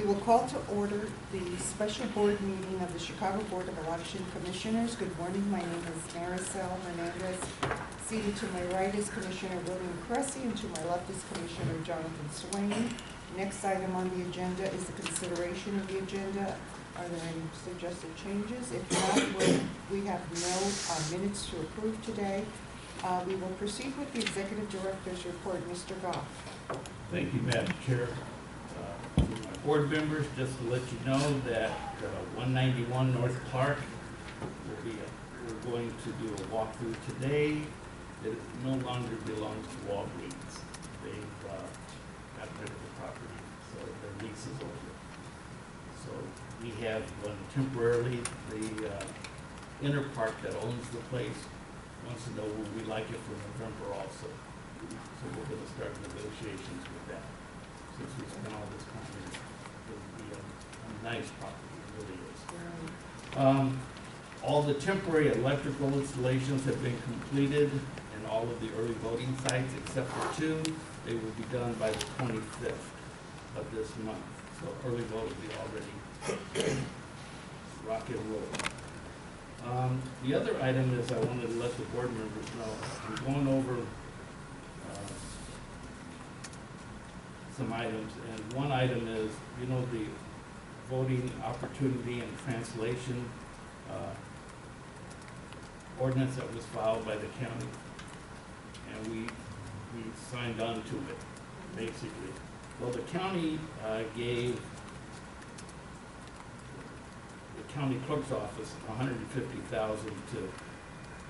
will call to order the special board meeting of the Chicago Board of Election Commissioners. Good morning, my name is Marisel Hernandez. Seated to my right is Commissioner William Kresse, and to my left is Commissioner Jonathan Swain. Next item on the agenda is the consideration of the agenda. Are there any suggested changes? If not, we have no minutes to approve today. We will proceed with the Executive Director's report. Mr. Goff. Thank you, Madam Chair. To my board members, just to let you know that 191 North Clark we're going to do a walkthrough today. It no longer belongs to Walgreens. They've got rid of the property, so their lease is over. So we have one temporarily. The Inner Park that owns the place wants to know will we like it for November also. So we're going to start negotiations with that. Since we spent all this time, it'll be a nice property, it really is. All the temporary electrical installations have been completed in all of the early voting sites except for 2. They will be done by the 25th of this month. So early vote will be already rock and roll. The other item is I wanted to let the board members know, I'm going over some items, and one item is, you know, the voting opportunity and translation ordinance that was filed by the county, and we signed on to it, basically. Well, the county gave the county clerk's office $150,000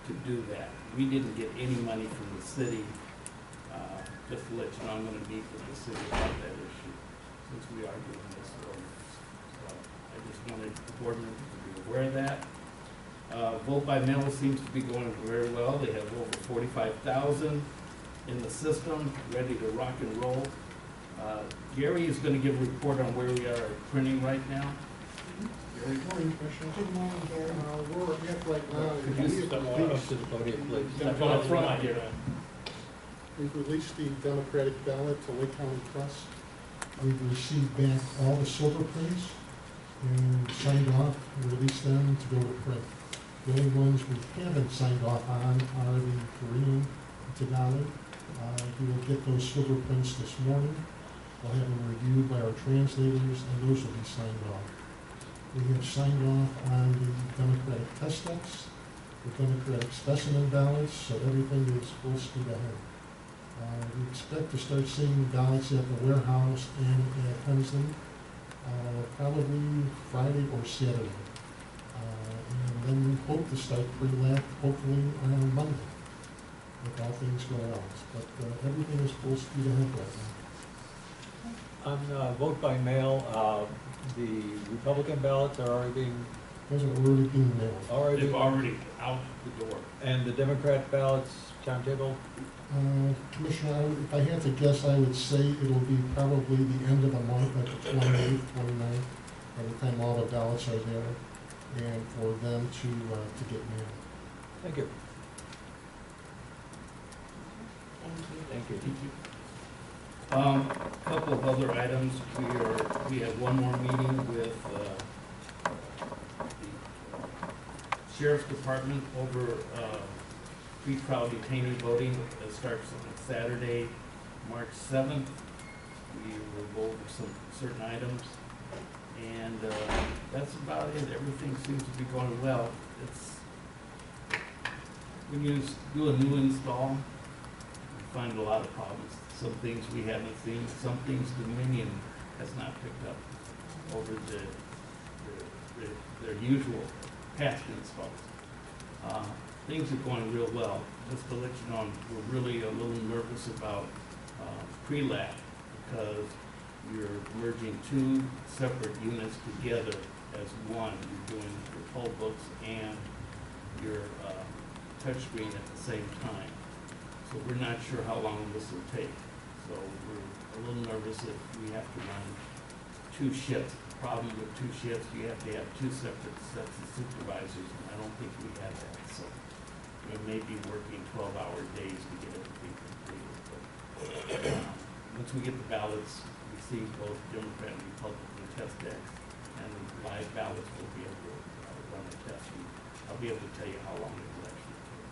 to do that. We didn't get any money from the city. Just to let you know, I'm going to meet with the city about that issue, since we are doing this ordinance. So I just wanted the board members to be aware of that. Vote by mail seems to be going very well. They have over 45,000 in the system, ready to rock and roll. Gary is going to give a report on where we are at printing right now. Gary? Good morning, Commissioner. Good morning, Gary. We're at right now. Could you step up to the podium, please? Step on the front here. We've released the Democratic ballot to Lake County Press. We've received back all the silver prints and signed off and released them to go to print. The only ones we haven't signed off on are the Korean and Tagalog. We will get those silver prints this morning. We'll have them reviewed by our translators, and those will be signed off. We have signed off on the Democratic test decks, the Democratic specimen ballots, so everything is full speed ahead. We expect to start seeing ballots at the warehouse and at Hensden probably Friday or Saturday. And then we hope to start pre-lap hopefully on Monday, if all things go well. But everything is full speed ahead right now. On vote by mail, the Republican ballots are already being... Those are already being mailed. They've already out the door. And the Democrat ballots, timetable? Commissioner, if I had to guess, I would say it'll be probably the end of the month, like the 28th, 29th, by the time all the ballots are there, and for them to get mailed. Thank you. Thank you. Thank you. A couple of other items. We have one more meeting with the Sheriff's Department over pretrial detainee voting that starts on Saturday, March 7th. We will go over some certain items, and that's about it. Everything seems to be going well. When you do a new install, you find a lot of problems. Some things we haven't seen, some things Dominion has not picked up over their usual past installs. Things are going real well. Just to let you know, we're really a little nervous about pre-lap because you're merging 2 separate units together as one. You're doing your poll books and your touchscreen at the same time. So we're not sure how long this will take. So we're a little nervous if we have to run 2 shifts. The problem with 2 shifts, you have to have 2 separate sets of supervisors, and I don't think we have that. So we may be working 12-hour days to get everything completed. But once we get the ballots, we see both Democrat and Republican test decks, and live ballots will be able to run the test. And I'll be able to tell you how long it will actually take.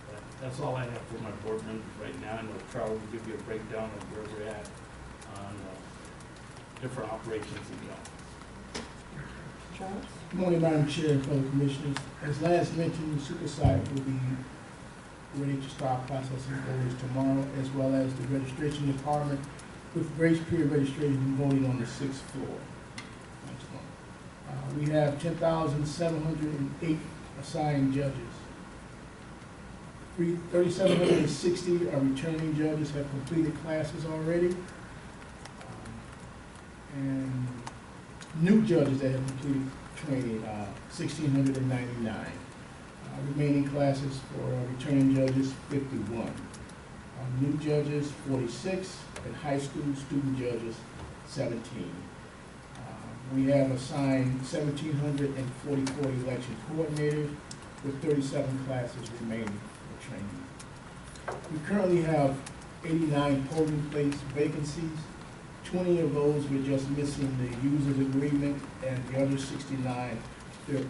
But that's all I have for my board members right now, and Charles will give you a breakdown of where we're at on different operations in the office. Charles? Good morning, Madam Chair and fellow commissioners. As last mentioned, the super site will be ready to start processing voters tomorrow, as well as the registration department with grace period registration and voting on the 6th floor next month. We have 10,708 assigned judges. 3,760 are returning judges, have completed classes already. And new judges that have completed training, 1,699. Remaining classes for returning judges, 51. New judges, 46, and high school student judges, 17. We have assigned 1,744 election coordinators with 37 classes remaining for training. We currently have 89 polling place vacancies. 20 of those we're just missing the user's agreement, and the other 69, their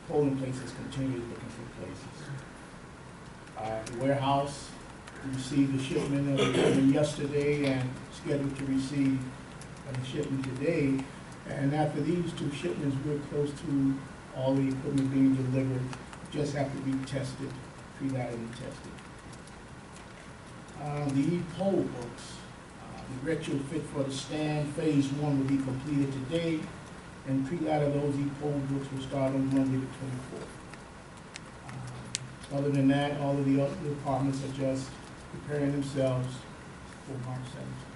polling places continue looking for places. The warehouse received a shipment of equipment yesterday and scheduled to receive a shipment today. And after these two shipments, we're close to all the equipment being delivered, just have to be tested, pre-lighted and tested. The e-poll books, the retrofit for the stand, phase 1 will be completed today, and pre-light of those e-poll books will start on Monday the 24th. Other than that, all of the other departments are just preparing themselves for March 17th.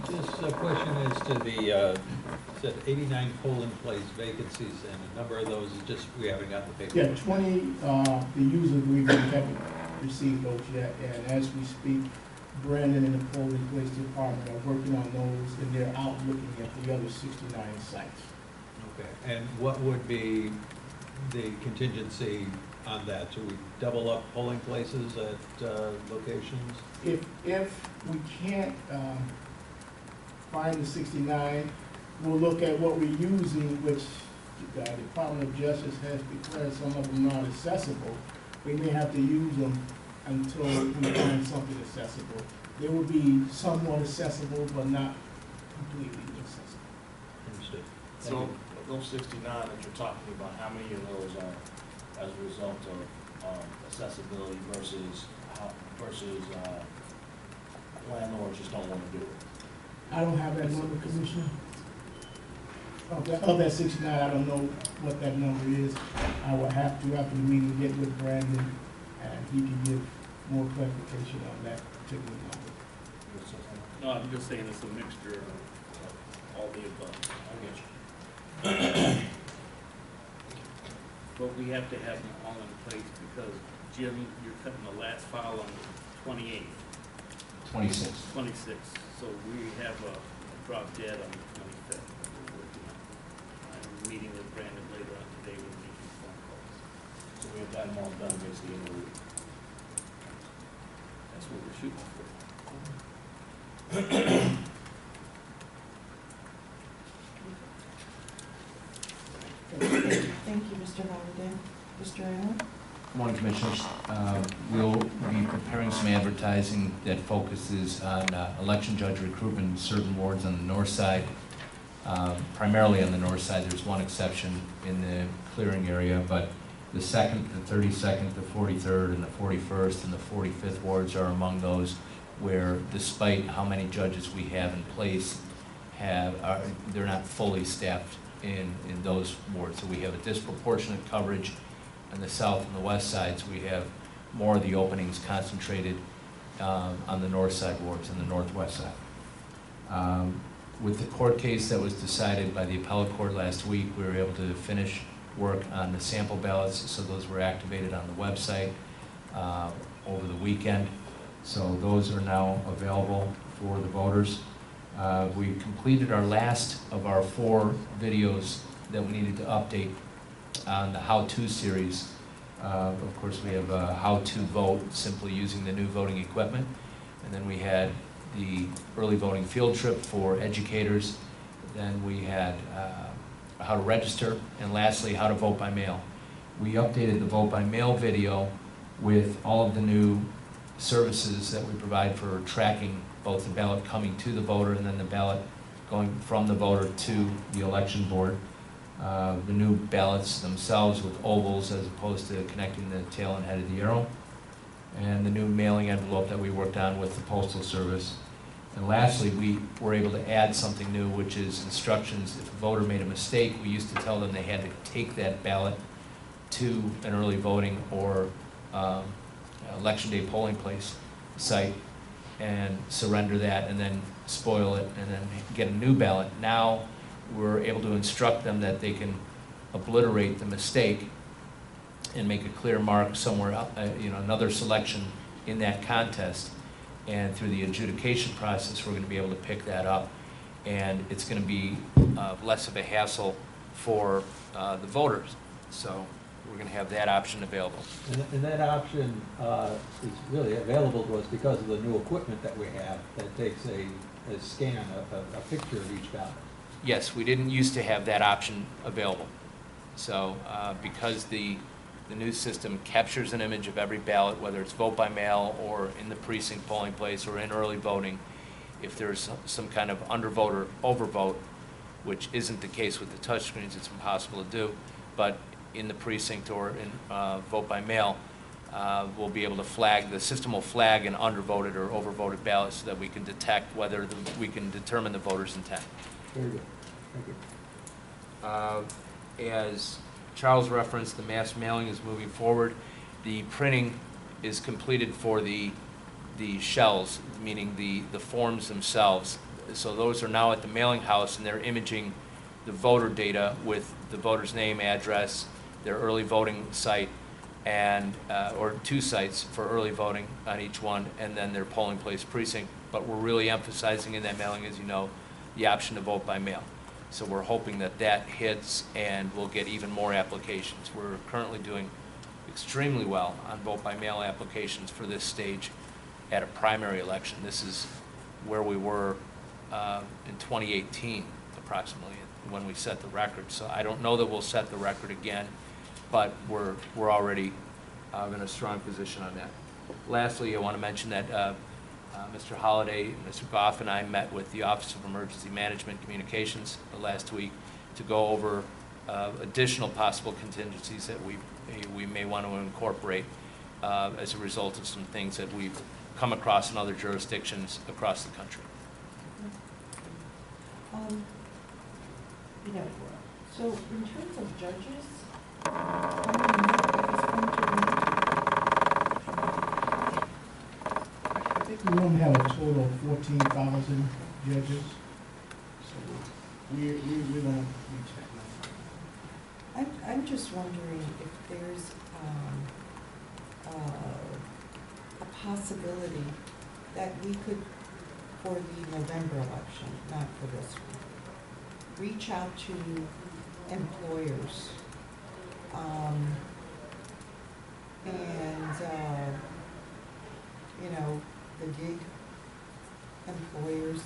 This question is to the, said 89 polling place vacancies, and a number of those is just, we haven't got the paper. Yeah, 20, the user agreement, we haven't received those yet, and as we speak, Brandon and the polling place department are working on those, and they're out looking at the other 69 sites. Okay, and what would be the contingency on that? Do we double up polling places at locations? If we can't find the 69, we'll look at what we're using, which the Department of Justice has declared some of them not accessible. We may have to use them until we find something accessible. They will be somewhat accessible, but not completely accessible. Understood. So those 69 that you're talking about, how many of those are as a result of accessibility versus landlords just don't want to do it? I don't have that number, Commissioner. Of that 69, I don't know what that number is. I will have to, after the meeting, get with Brandon, and he can give more clarification on that particular number. No, I'm just saying it's a mixture of all the above. I get you. But we have to have them all in place because, Jim, you're cutting the last file on the 28th. 26. 26. So we have a drop dead on the 25th that we're working on. I'm meeting with Brandon later on today. We'll make some phone calls. So we have that them all done basically in a week. That's what we're shooting for. Thank you, Mr. Holliday. Mr. Allen? Good morning, Commissioners. We'll be preparing some advertising that focuses on election judge recruitment in certain wards on the north side. Primarily on the north side. There's one exception in the clearing area, but the 2nd, the 32nd, the 43rd, and the 41st, and the 45th wards are among those where, despite how many judges we have in place, they're not fully staffed in those wards. So we have a disproportionate coverage on the south and the west sides. We have more of the openings concentrated on the north side wards and the northwest side. With the court case that was decided by the appellate court last week, we were able to finish work on the sample ballots, so those were activated on the website over the weekend. So those are now available for the voters. We completed our last of our 4 videos that we needed to update on the how-to series Of course, we have how to vote simply using the new voting equipment. And then we had the early voting field trip for educators. Then we had how to register, and lastly, how to vote by mail. We updated the vote by mail video with all of the new services that we provide for tracking both the ballot coming to the voter and then the ballot going from the voter to the election board. The new ballots themselves with ovals as opposed to connecting the tail and head of the arrow. And the new mailing envelope that we worked on with the Postal Service. And lastly, we were able to add something new, which is instructions. If a voter made a mistake, we used to tell them they had to take that ballot to an early voting or election day polling place site and surrender that and then spoil it and then get a new ballot. Now we're able to instruct them that they can obliterate the mistake and make a clear mark somewhere, another selection in that contest. And through the adjudication process, we're going to be able to pick that up. And it's going to be less of a hassle for the voters. So we're going to have that option available. And that option is really available to us because of the new equipment that we have that takes a scan, a picture of each ballot. Yes, we didn't used to have that option available. So because the new system captures an image of every ballot, whether it's vote by mail or in the precinct polling place or in early voting, if there's some kind of undervote or overvote, which isn't the case with the touchscreens, it's impossible to do, but in the precinct or in vote by mail, we'll be able to flag, the system will flag an undervoted or overvoted ballot so that we can detect whether we can determine the voter's intent. Very good. Thank you. As Charles referenced, the mass mailing is moving forward. The printing is completed for the shells, meaning the forms themselves. So those are now at the mailing house, and they're imaging the voter data with the voter's name, address, their early voting site, and or 2 sites for early voting on each one, and then their polling place precinct. But we're really emphasizing in that mailing, as you know, the option to vote by mail. So we're hoping that that hits and we'll get even more applications. We're currently doing extremely well on vote by mail applications for this stage at a primary election. This is where we were in 2018 approximately when we set the record. So I don't know that we'll set the record again, but we're already in a strong position on that. Lastly, I want to mention that Mr. Holliday, Mr. Goff, and I met with the Office of Emergency Management Communications last week to go over additional possible contingencies that we may want to incorporate as a result of some things that we've come across in other jurisdictions across the country. So in terms of judges, how many more at this point do we need? I think we want to have a total of 14,000 judges. So we're going to reach that number. I'm just wondering if there's a possibility that we could, for the November election, not for this one, reach out to employers and the gig employers,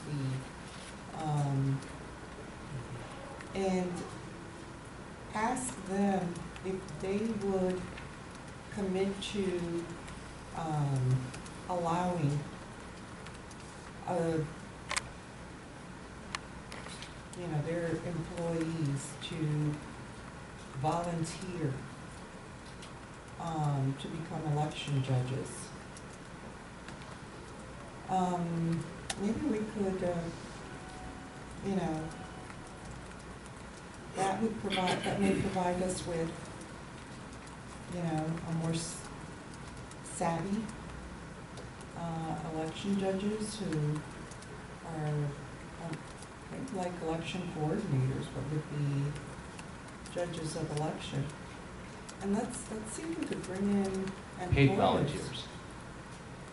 and ask them if they would commit to allowing their employees to volunteer to become election judges. Maybe we could, that may provide us with, a more savvy election judges who are like election coordinators, but would be judges of election. And let's see if we could bring in employers. Paid volunteers.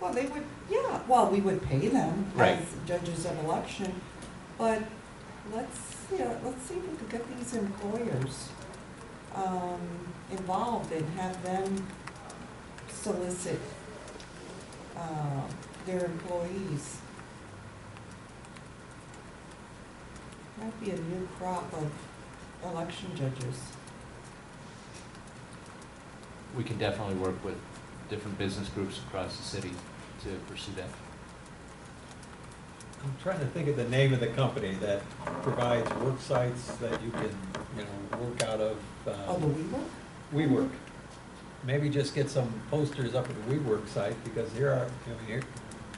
Well, they would, yeah, well, we would pay them Right. as judges of election, but let's see if we could get these employers involved and have them solicit their employees. Might be a new crop of election judges. We can definitely work with different business groups across the city to pursue that. I'm trying to think of the name of the company that provides work sites that you can, work out of. Oh, the WeWork? WeWork. Maybe just get some posters up at the WeWork site, because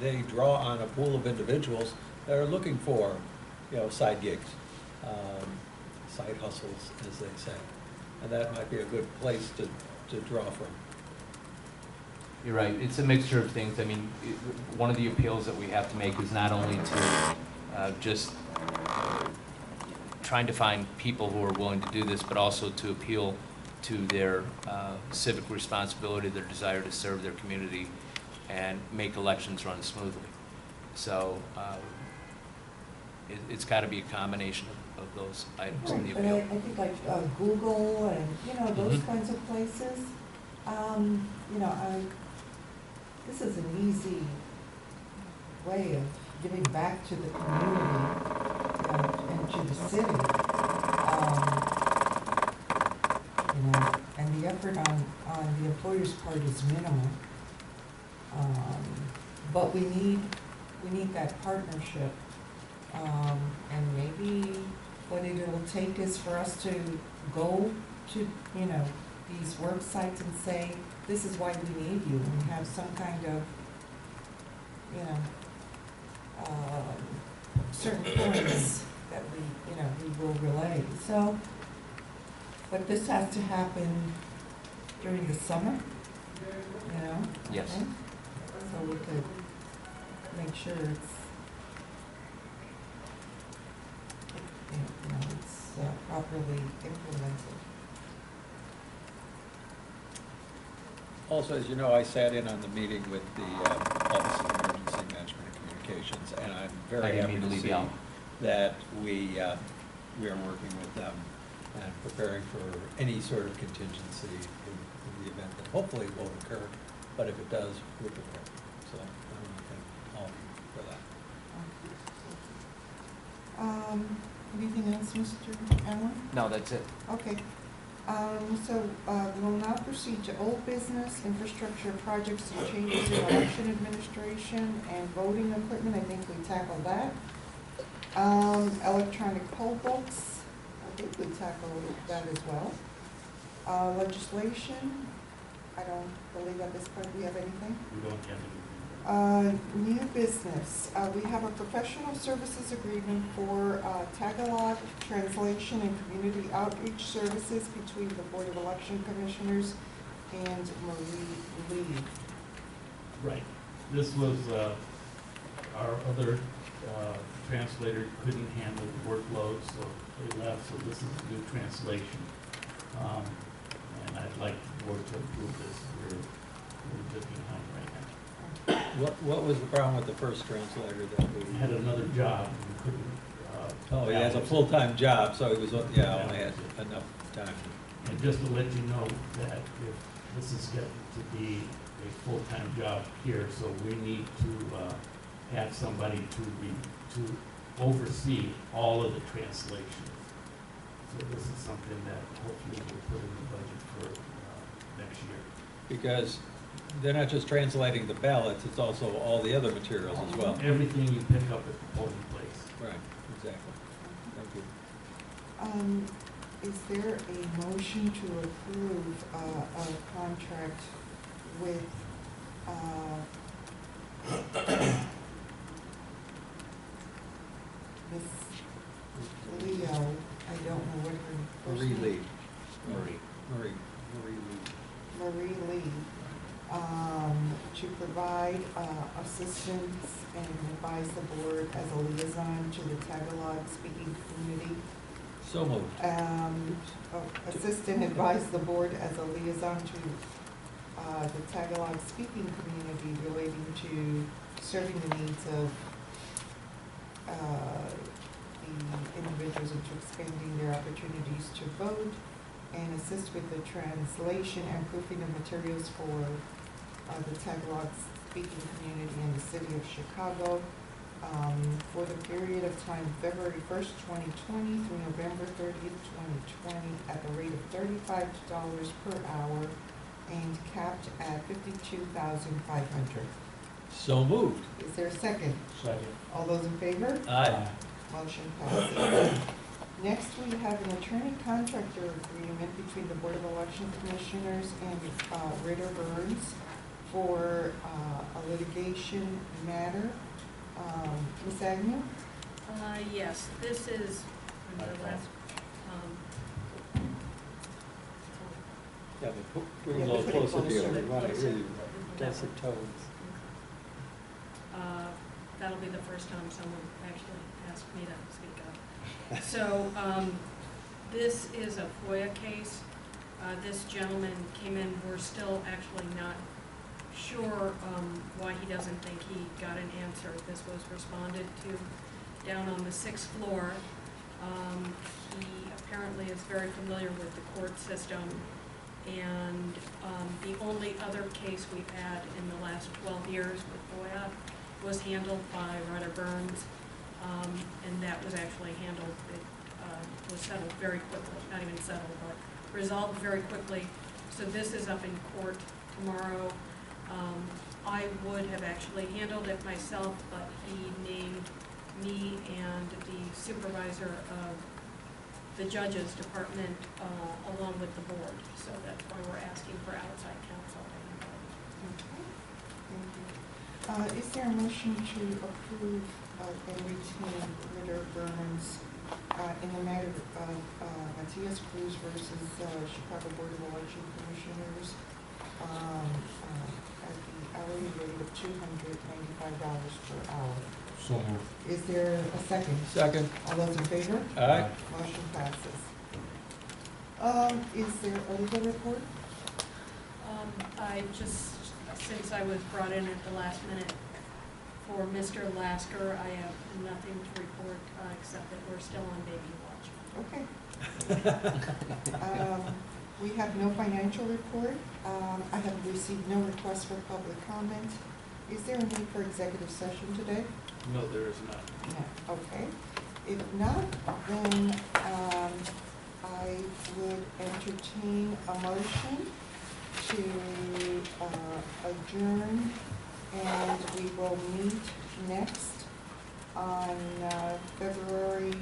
they draw on a pool of individuals that are looking for, side gigs, side hustles, as they say. And that might be a good place to draw from. You're right, it's a mixture of things. I mean, one of the appeals that we have to make is not only to just trying to find people who are willing to do this, but also to appeal to their civic responsibility, their desire to serve their community and make elections run smoothly. So it's got to be a combination of those items in the But appeal. I think like Google and, those kinds of places, this is an easy way of giving back to the community, and to the city. And the effort on the employer's part is minimal. But we need that partnership. And maybe what it'll take is for us to go to, these work sites and say, this is why we need you, and have some kind of, certain points that we will relay. So, but this has to happen during the summer, Yes. okay? So we could make sure it's properly implemented. Also, as you know, I sat in on the meeting with the Office of Emergency Management and Communications, and I'm I very didn't happy mean to to leave see you out. that we are working with them and preparing for any sort of contingency in the event that hopefully it won't occur, but if it does, we're prepared. So I want to thank all of you for that. Anything else, Mr. Allen? No, that's it. Okay. We'll now proceed to old business, infrastructure projects and changes in election administration and voting equipment. I think we tackled that. Electronic poll books, I think we tackled that as well. Legislation, I don't believe at this point we have anything. We don't have anything. New business, we have a professional services agreement for Tagalog translation and community outreach services between the Board of Election Commissioners and Marie Lee. Right. This was, our other translator couldn't handle the workload, so they left, so this is a new translation. And I'd like the board to approve this. We're a bit behind right now. What was the problem with the first translator that We we had another job, and we couldn't. Oh, he has a full-time job, so he was, only had enough time. And just to let you know that if this is getting to be a full-time job here, so we need to have somebody to oversee all of the translations. So this is something that hopefully we'll put in the budget for next year. Because they're not just translating the ballots, it's also all the other materials as well. Everything you pick up at the polling place. Right, exactly. Thank you. Is there a motion to approve a contract with Miss Leo? I don't know what her first Marie name. Lee. Marie. Marie Lee. Marie Lee, to provide assistance and advise the board as a liaison to the Tagalog speaking community. So moved. Assist and advise the board as a liaison to the Tagalog speaking community relating to serving the needs of the individuals and to expanding their opportunities to vote and assist with the translation and proofing of materials for the Tagalog speaking community in the city of Chicago for the period of time February 1st, 2020 through November 30th, 2020 at the rate of $35 per hour and capped at $52,500. So moved. Is there a second? Second. All those in favor? Aye. Motion passes. Next, we have an attorney contractor agreement between the Board of Election Commissioners and Reiter Burns for a litigation matter. Ms. Agnew? Yes, this is the last, Yeah, but bring Yeah, a little put it closer to you. closer. We want to hear you. Dance of tones. that'll be the first time someone actually asked me to speak up. So, this is a FOIA case. This gentleman came in, we're still actually not sure why he doesn't think he got an answer. This was responded to down on the 6th floor. He apparently is very familiar with the court system, and the only other case we've had in the last 12 years with FOIA was handled by Reiter Burns, and that was actually handled, it was settled very quickly, not even settled, but resolved very quickly. So this is up in court tomorrow. I would have actually handled it myself, but he named me and the supervisor of the judge's department along with the board. So that's why we're asking for outside counsel. Thank you. Is there a motion to approve and retain Reiter Burns in the matter of Matias Cruz versus Chicago Board of Election Commissioners at the hourly rate of $295 per hour? So moved. Is there a second? Second. All those in favor? Aye. Motion passes. Is there a legal report? I just, since I was brought in at the last minute for Mr. Lasker, I have nothing to report except that we're still on baby watch. Okay. We have no financial report. I have received no request for public comment. Is there a need for executive session today? No, there is not. No. Okay. If not, then I would entertain a motion to adjourn, and we will meet next on February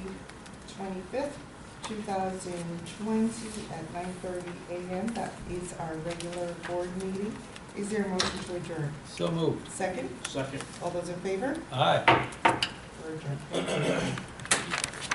25th, 2020 at 9:30 a.m. That is our regular board meeting. Is there a motion to adjourn? So moved. Second? Second. All those in favor? Aye. We're adjourned.